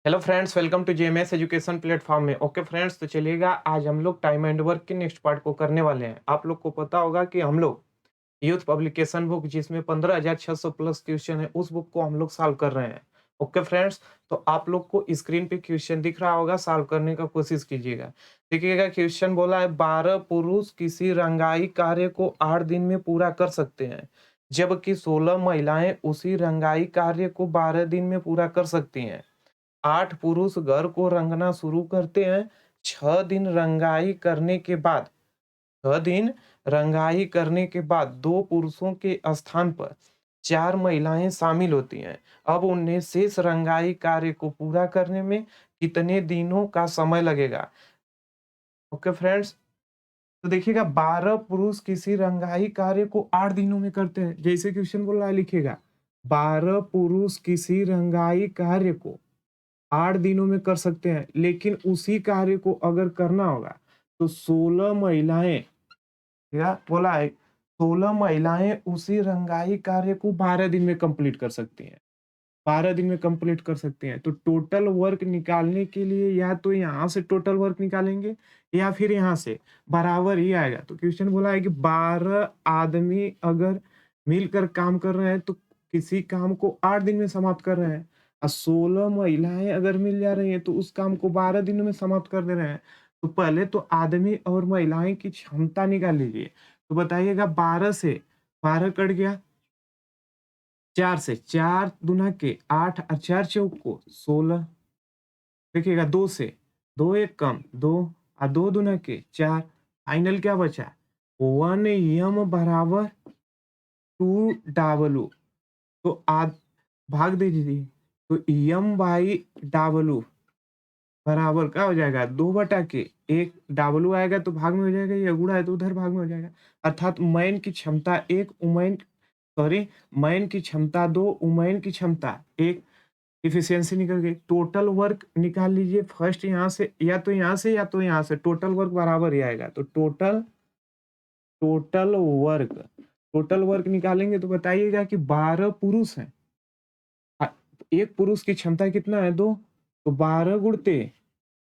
Hello friends, welcome to JMS education platform में। Okay friends, तो चलिएगा आज हम लोग टाइम एंड वर्क के नेक्स्ट पार्ट को करने वाले हैं। आप लोग को पता होगा कि हम लोग यूथ पब्लिकेशन बुक जिसमें 15,600 प्लस क्वेश्चन है, उस बुक को हम लोग सॉल्व कर रहे हैं। ओके फ्रेंड्स, तो आप लोग को स्क्रीन पे क्वेश्चन दिख रहा होगा, सॉल्व करने का कोशिश कीजिएगा। देखिएगा, क्वेश्चन बोला है 12 पुरुष किसी रंगाई कार्य को 8 दिन में पूरा कर सकते हैं, जबकि 16 महिलाएं उसी रंगाई कार्य को 12 दिन में पूरा कर सकती हैं। 8 पुरुष घर को रंगना शुरू करते हैं। 6 दिन रंगाई करने के बाद 6 दिन रंगाई करने के बाद 2 पुरुषों के स्थान पर 4 महिलाएं शामिल होती हैं। अब उन्हें शेष रंगाई कार्य को पूरा करने में कितने दिनों का समय लगेगा? ओके फ्रेंड्स, तो देखिएगा 12 पुरुष किसी रंगाई कार्य को 8 दिनों में करते हैं। जैसे क्वेश्चन बोल रहा है, लिखिएगा 12 पुरुष किसी रंगाई कार्य को 8 दिनों में कर सकते हैं, लेकिन उसी कार्य को अगर करना होगा तो 16 महिलाएं, क्या बोला है, 16 महिलाएं उसी रंगाई कार्य को 12 दिन में कंप्लीट कर सकती हैं। 12 दिन में कंप्लीट कर सकते हैं। तो टोटल वर्क निकालने के लिए या तो यहाँ से टोटल वर्क निकालेंगे या फिर यहाँ से बराबर ही आएगा। तो क्वेश्चन बोला है कि 12 आदमी अगर मिलकर काम कर रहे हैं तो किसी काम को 8 दिन में समाप्त कर रहे हैं, और 16 महिलाएं अगर मिल जा रही हैं तो उस काम को 12 दिनों में समाप्त कर दे रहे हैं। तो पहले तो आदमी और महिलाएं की क्षमता निकाल लीजिए। तो बताइएगा 12 से 12 कट गया, 4 से 4 दूना के 8 और 4 चौक को 16। देखिएगा 2 से 2 एक कम 2 और 2 दूना के 4। फाइनल क्या बचा? 1 यम बराबर 2 डब्ल्यू। तो आद भाग दे दीजिए। तो यम बाई डब्ल्यू बराबर क्या हो जाएगा? 2/1। डब्ल्यू आएगा तो भाग में हो जाएगा, ये गुणा है तो उधर भाग में हो जाएगा। अर्थात मैन की क्षमता 1, मैन की क्षमता 2, वुमेन की क्षमता 1। इफिशियंसी निकल गई। टोटल वर्क निकाल लीजिए फर्स्ट यहाँ से, या तो यहाँ से या तो यहाँ से। टोटल वर्क बराबर ही आएगा। तो टोटल वर्क टोटल वर्क निकालेंगे तो बताइएगा कि 12 पुरुष हैं। अ, एक पुरुष की क्षमता कितना है? 2। तो 12 गुणते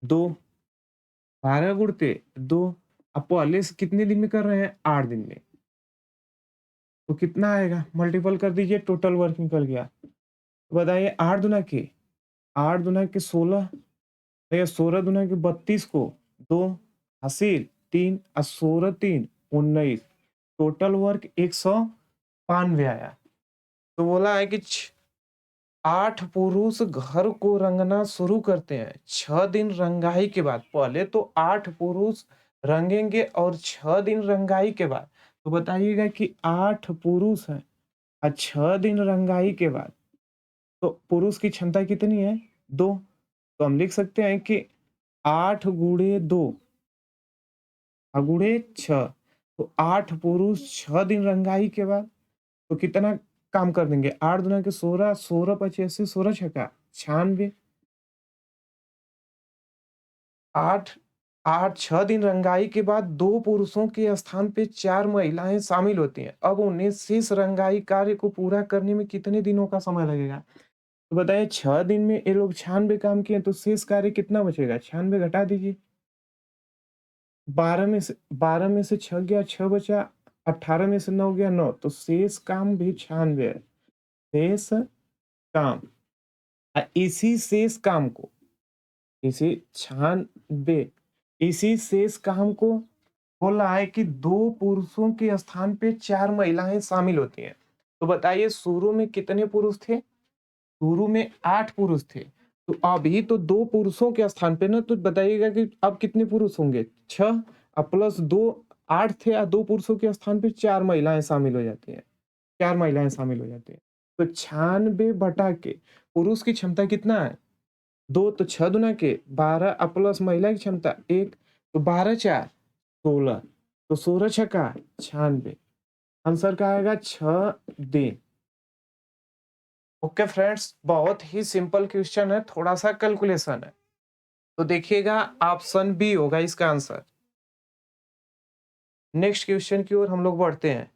2, 12 गुणते 2। अब पहले से कितने दिन में कर रहे हैं? 8 दिन में। तो कितना आएगा? मल्टीपल कर दीजिए, टोटल वर्क निकल गया। तो बताइए 8 दुना के 16, तो 16 दुना के 32 को 2 हासिल 3 और 16 3 19। टोटल वर्क 192 आया। तो बोला है कि 8 पुरुष घर को रंगना शुरू करते हैं। 6 दिन रंगाई के बाद, पहले तो 8 पुरुष रंगेंगे और 6 दिन रंगाई के बाद। तो बताइएगा कि 8 पुरुष हैं और 6 दिन रंगाई के बाद, तो पुरुष की क्षमता कितनी है? 2। तो हम लिख सकते हैं कि 8 गुणे 2 गुणे 6। तो 8 पुरुष 6 दिन रंगाई के बाद तो कितना काम कर देंगे? 8 दूना के 16, 16 पचे 80, 16 छक्का 96। 8 8 6 दिन रंगाई के बाद 2 पुरुषों के स्थान पे 4 महिलाएं शामिल होती हैं। अब उन्हें शेष रंगाई कार्य को पूरा करने में कितने दिनों का समय लगेगा? तो बताइए 6 दिन में ये लोग 96 काम किए तो शेष कार्य कितना बचेगा? 96 घटा दीजिए। 12 में से 6 गया, 6 बचा। 18 में से 9 गया, 9। तो शेष काम भी 96 है। शेष काम, इसी शेष काम को, इसी 96 इसी शेष काम को बोला है कि 2 पुरुषों के स्थान पे 4 महिलाएं शामिल होती हैं। तो बताइए शुरू में कितने पुरुष थे? शुरू में 8 पुरुष थे। तो अभी तो 2 पुरुषों के स्थान पे ना, तो बताइएगा कि अब कितने पुरुष होंगे? 6 प्लस 2 8 थे, और 2 पुरुषों के स्थान पे 4 महिलाएं शामिल हो जाती हैं। 4 महिलाएं शामिल हो जाती हैं। तो 96 बटा के पुरुष की क्षमता कितना है? 2। तो 6 दूना के 12 प्लस महिला की क्षमता 1। तो 12 4 16। तो 16 छक्का 96। आंसर क्या आएगा? 6 दिन। ओके फ्रेंड्स, बहुत ही सिंपल क्वेश्चन है, थोड़ा सा कैलकुलेशन है। तो देखिएगा ऑप्शन बी होगा इसका आंसर। नेक्स्ट क्वेश्चन की ओर हम लोग बढ़ते हैं।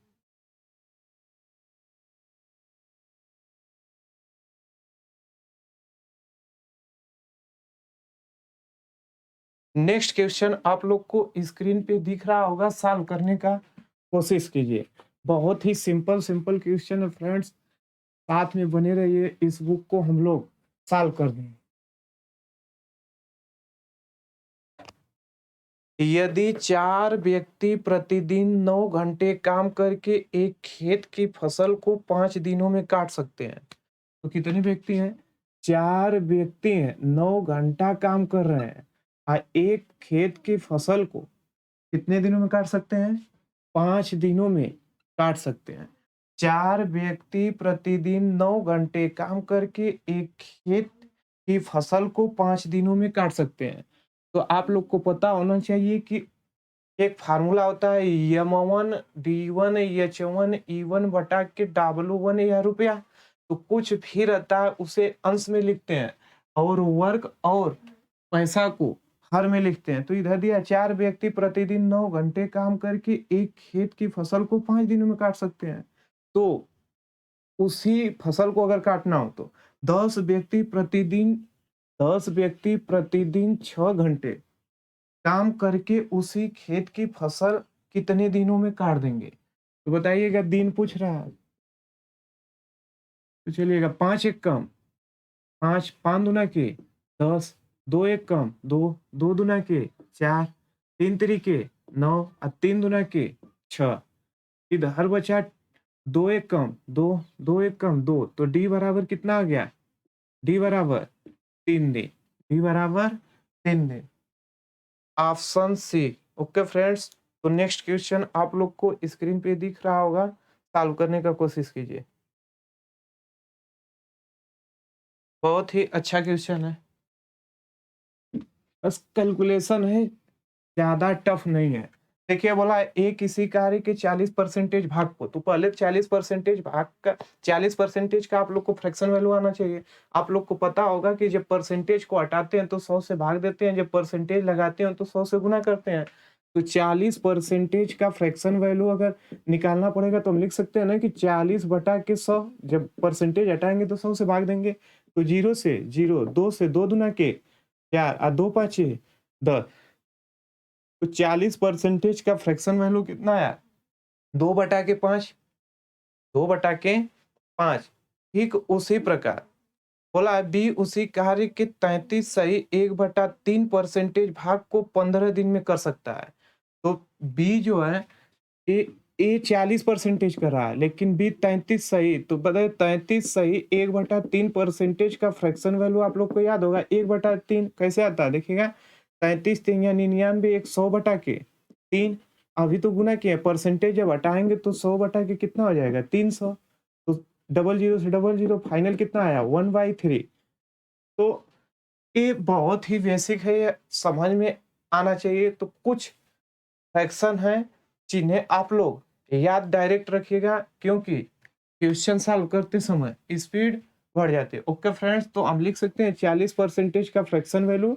नेक्स्ट क्वेश्चन आप लोग को स्क्रीन पे दिख रहा होगा, सॉल्व करने का कोशिश कीजिए। बहुत ही सिंपल सिंपल क्वेश्चन है फ्रेंड्स, साथ में बने रहिए, इस बुक को हम लोग सॉल्व कर देंगे। यदि 4 व्यक्ति प्रतिदिन 9 घंटे काम करके एक खेत की फसल को 5 दिनों में काट सकते हैं, तो कितने व्यक्ति हैं? 4 व्यक्ति हैं, 9 घंटा काम कर रहे हैं और एक खेत की फसल को कितने दिनों में काट सकते हैं? 5 दिनों में काट सकते हैं। 4 व्यक्ति प्रतिदिन 9 घंटे काम करके एक खेत की फसल को 5 दिनों में काट सकते हैं। तो आप लोग को पता होना चाहिए कि एक फार्मूला होता है M1 D1 H1 E1 बटा के W1 या रुपया, तो कुछ भी रहता है उसे अंश में लिखते हैं और वर्क और पैसा को हर में लिखते हैं। तो इधर दिया 4 व्यक्ति प्रतिदिन 9 घंटे काम करके एक खेत की फसल को 5 दिनों में काट सकते हैं। तो उसी फसल को अगर काटना हो तो 10 व्यक्ति प्रतिदिन 6 घंटे काम करके उसी खेत की फसल कितने दिनों में काट देंगे? तो बताइएगा, दिन पूछ रहा है। तो चलिएगा 5 एक कम 5, 5 दूना के 10, 2 एक कम 2, 2 दूना के 4, 3 तिरिके 9 और 3 दूना के 6। इधर बचा 2 एक कम 2, 2 एक कम 2, तो डी बराबर कितना आ गया? डी बराबर 3 दिन। डी बराबर 3 दिन। Option C. ओके फ्रेंड्स, तो नेक्स्ट क्वेश्चन आप लोग को स्क्रीन पे दिख रहा होगा, सॉल्व करने का कोशिश कीजिए। बहुत ही अच्छा क्वेश्चन है, बस कैलकुलेशन है, ज्यादा टफ नहीं है। देखिए बोला है ए किसी कार्य के 40% भाग को, तो पहले 40% भाग का 40% का आप लोग को फ्रैक्शन वैल्यू आना चाहिए। आप लोग को पता होगा कि जब परसेंटेज को हटाते हैं तो 100 से भाग देते हैं, जब परसेंटेज लगाते हैं तो 100 से गुना करते हैं। तो 40% का फ्रैक्शन वैल्यू अगर निकालना पड़ेगा तो हम लिख सकते हैं ना कि 40 बटा के 100, जब परसेंटेज हटाएंगे तो 100 से भाग देंगे। तो 0 से 0, 2 से 2 दूना के 4 और 2 5 10। तो 40% का फ्रैक्शन वैल्यू कितना आया? 2 बटा के 5, 2 बटा के 5। ठीक उसी प्रकार बोला है बी उसी कार्य के 33 सही 1/3% भाग को 15 दिन में कर सकता है। तो बी जो है ए 40% कर रहा है, लेकिन बी 33 सही, तो बताइए 33 सही 1/3% का फ्रैक्शन वैल्यू आप लोग को याद होगा 1/3 कैसे आता है? देखिएगा 33 3 या 99 एक 100 बटा के 3, अभी तो गुना किया, परसेंटेज जब हटाएंगे तो 100 बटा के कितना हो जाएगा? 300। तो डबल जीरो से डबल जीरो फाइनल कितना आया? 1/3। तो ये बहुत ही बेसिक है, ये समझ में आना चाहिए। तो कुछ फ्रैक्शन है जिन्हें आप लोग याद डायरेक्ट रखिएगा, क्योंकि क्वेश्चन सॉल्व करते समय स्पीड बढ़ जाती है। ओके फ्रेंड्स, तो हम लिख सकते हैं 40% का फ्रैक्शन वैल्यू,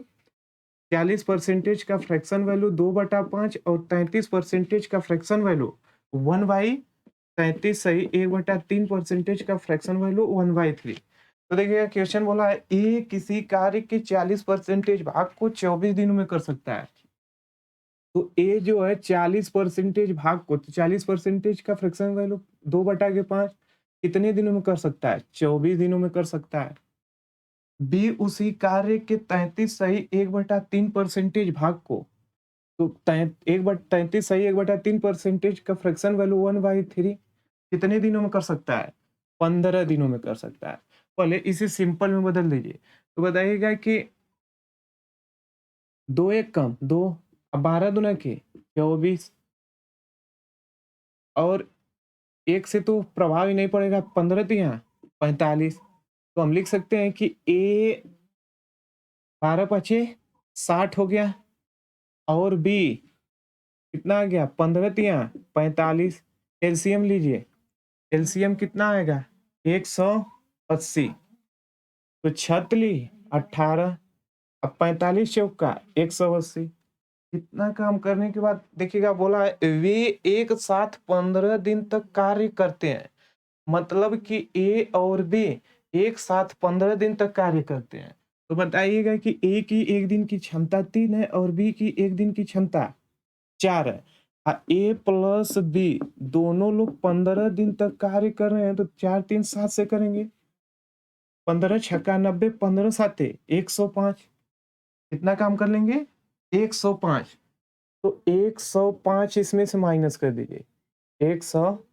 40% का फ्रैक्शन वैल्यू 2/5 और 33% का फ्रैक्शन वैल्यू 1/33 सही 1/3% का फ्रैक्शन वैल्यू 1/3। तो देखिए क्वेश्चन बोला है ए किसी कार्य के 40% भाग को 24 दिनों में कर सकता है। तो ए जो है 40% भाग को, तो 40% का फ्रैक्शन वैल्यू 2/5 कितने दिनों में कर सकता है? 24 दिनों में कर सकता है। बी उसी कार्य के 33 सही 1/3% भाग को, तो 33 सही 1/3% का फ्रैक्शन वैल्यू 1/3 कितने दिनों में कर सकता है? 15 दिनों में कर सकता है। पहले इसे सिंपल में बदल दीजिए, तो बताइएगा कि 2 एक कम 2, 12 दूना के 24 और 1 से तो प्रभाव ही नहीं पड़ेगा, 15 तिया 45। तो हम लिख सकते हैं कि ए 12 पचे 60 हो गया और बी कितना आ गया? 15 तिया 45। एलसीएम लीजिए, एलसीएम कितना आएगा? 180। तो छतली 18, अब 45 चौका 180। इतना काम करने के बाद देखिएगा बोला है वे एक साथ 15 दिन तक कार्य करते हैं, मतलब कि ए और बी एक साथ 15 दिन तक कार्य करते हैं। तो बताइएगा कि ए की 1 दिन की क्षमता 3 है और बी की 1 दिन की क्षमता 4 है। ए प्लस बी दोनों लोग 15 दिन तक कार्य कर रहे हैं तो 4 3 7 से करेंगे। 15 छक्का 90, 15 साते 105। कितना काम कर लेंगे? 105। तो 105 इसमें से माइनस कर दीजिए। 100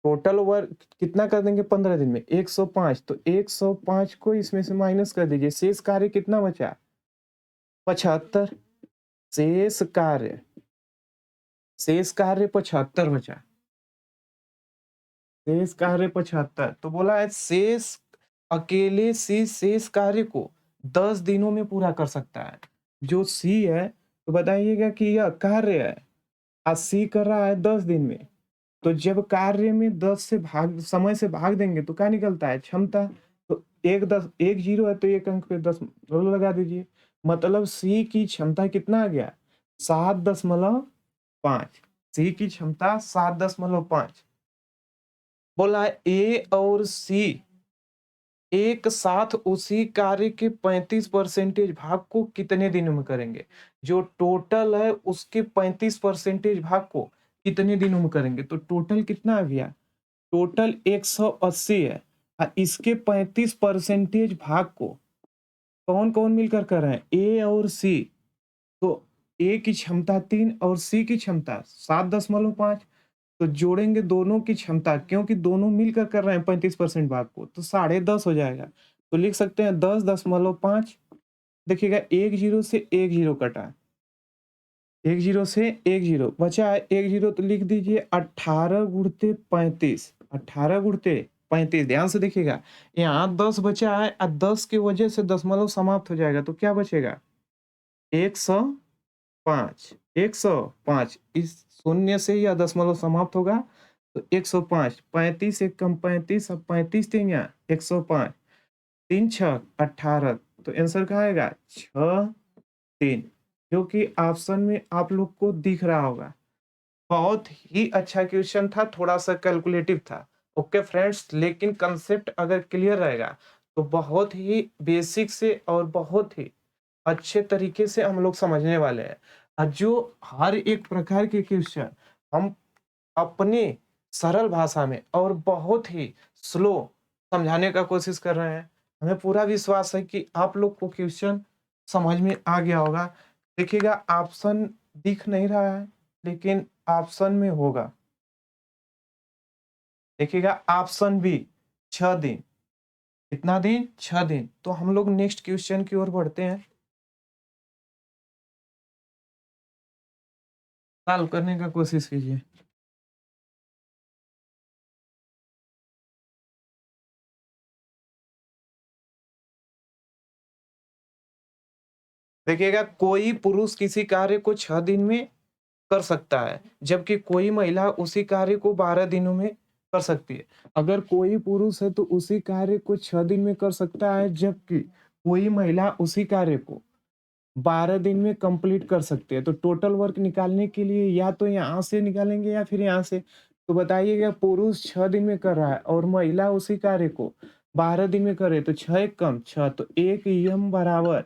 टोटल वर्क कितना कर देंगे 15 दिन में? 105। तो 105 को इसमें से माइनस कर दीजिए। शेष कार्य कितना बचा? 75। शेष कार्य 75 बचा। शेष कार्य 75। तो बोला है शेष अकेले सी शेष कार्य को 10 दिनों में पूरा कर सकता है। जो सी है तो बताइएगा कि यह कार्य है और सी कर रहा है 10 दिन में। तो जब कार्य में 10 से भाग समय से भाग देंगे तो क्या निकलता है? क्षमता। तो 1 0 है तो 1 अंक पे 10 लगा दीजिए। मतलब सी की क्षमता कितना आ गया? 7.5। सी की क्षमता 7.5। बोला है ए और सी एक साथ उसी कार्य के 35% भाग को कितने दिनों में करेंगे? जो टोटल है उसके 35% भाग को कितने दिनों में करेंगे? तो टोटल कितना आ गया? टोटल 180 है और इसके 35% भाग को कौन-कौन मिलकर कर रहे हैं? ए और सी। तो ए की क्षमता 3 और सी की क्षमता 7.5। तो जोड़ेंगे दोनों की क्षमता क्योंकि दोनों मिलकर कर रहे हैं 35% भाग को तो 10.5 हो जाएगा। तो लिख सकते हैं 10.5। देखिएगा 1 0 से 1 0 कटा। 1 0 से 1 0 बचा है 1 0 तो लिख दीजिए 18 गुणित 35। 18 गुणित 35 ध्यान से देखिएगा। यहाँ 10 बचा है और 10 की वजह से दशमलव समाप्त हो जाएगा तो क्या बचेगा? 105। 105 इस शून्य से यह दशमलव समाप्त होगा तो 105। 35 एक कम 35 अब 35 तीन या 105। 3 6 18। तो आंसर क्या आएगा? 6 3 जो कि ऑप्शन में आप लोग को दिख रहा होगा। बहुत ही अच्छा क्वेश्चन था, थोड़ा-सा कैलकुलेटिव था। ओके फ्रेंड्स, लेकिन कांसेप्ट अगर क्लियर रहेगा तो बहुत ही बेसिक से और बहुत ही अच्छे तरीके से हम लोग समझने वाले हैं। और जो हर एक प्रकार के क्वेश्चन हम अपनी सरल भाषा में और बहुत ही स्लो समझाने का कोशिश कर रहे हैं। हमें पूरा विश्वास है कि आप लोग को क्वेश्चन समझ में आ गया होगा। देखिएगा ऑप्शन दिख नहीं रहा है, लेकिन ऑप्शन में होगा। देखिएगा ऑप्शन बी 6 दिन। कितना दिन? 6 दिन। तो हम लोग नेक्स्ट क्वेश्चन की ओर बढ़ते हैं। सॉल्व करने का कोशिश कीजिए। देखिएगा कोई पुरुष किसी कार्य को 6 दिन में कर सकता है, जबकि कोई महिला उसी कार्य को 12 दिनों में कर सकती है। अगर कोई पुरुष है तो उसी कार्य को 6 दिन में कर सकता है, जबकि कोई महिला उसी कार्य को 12 दिन में कंप्लीट कर सकती है। तो टोटल वर्क निकालने के लिए या तो यहाँ से निकालेंगे या फिर यहाँ से। तो बताइएगा पुरुष 6 दिन में कर रहा है और महिला उसी कार्य को 12 दिन में कर रही है, तो 6 एक कम 6 तो 1 यम बराबर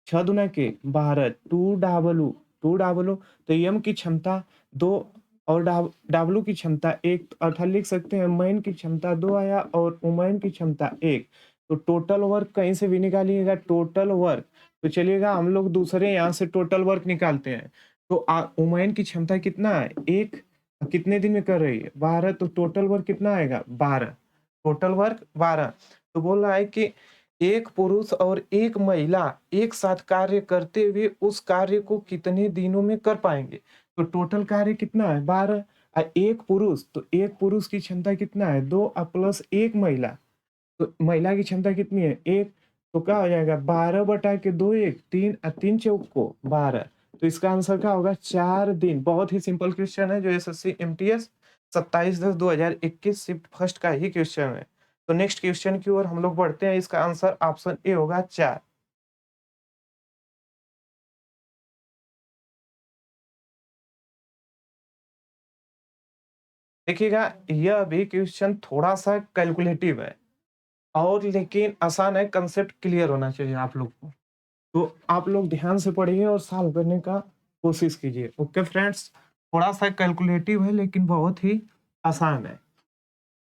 6 दूना के 12 2 डबल तो यम की क्षमता 2 और डब्ल्यू की क्षमता 1 अर्थात लिख सकते हैं मैन की क्षमता 2 आया और वुमेन की क्षमता 1। तो टोटल वर्क कहीं से भी निकालिएगा टोटल वर्क। तो चलिएगा हम लोग दूसरे यहाँ से टोटल वर्क निकालते हैं। तो वुमेन की क्षमता कितना है? 1। कितने दिन में कर रही है? 12। तो टोटल वर्क कितना आएगा? 12। Total work 12। तो बोल रहा है कि एक पुरुष और एक महिला एक साथ कार्य करते हुए उस कार्य को कितने दिनों में कर पाएंगे? तो टोटल कार्य कितना है? 12। एक पुरुष तो एक पुरुष की क्षमता कितना है? 2 प्लस एक महिला। तो महिला की क्षमता कितनी है? 1। तो क्या हो जाएगा? 12 बटा के 2 1 3 3 चौक को 12। तो इसका आंसर क्या होगा? 4 दिन। बहुत ही सिंपल क्वेश्चन है जो एसएससी एमटीएस 27/10/2021 शिफ्ट फर्स्ट का ही क्वेश्चन है। तो नेक्स्ट क्वेश्चन की ओर हम लोग बढ़ते हैं। इसका आंसर ऑप्शन ए होगा 4। देखिएगा यह भी क्वेश्चन थोड़ा सा कैलकुलेटिव है। और लेकिन आसान है, कंसेप्ट क्लियर होना चाहिए आप लोग को। तो आप लोग ध्यान से पढ़िए और सॉल्व करने का कोशिश कीजिए। ओके फ्रेंड्स, थोड़ा-सा कैलकुलेटिव है लेकिन बहुत ही आसान है।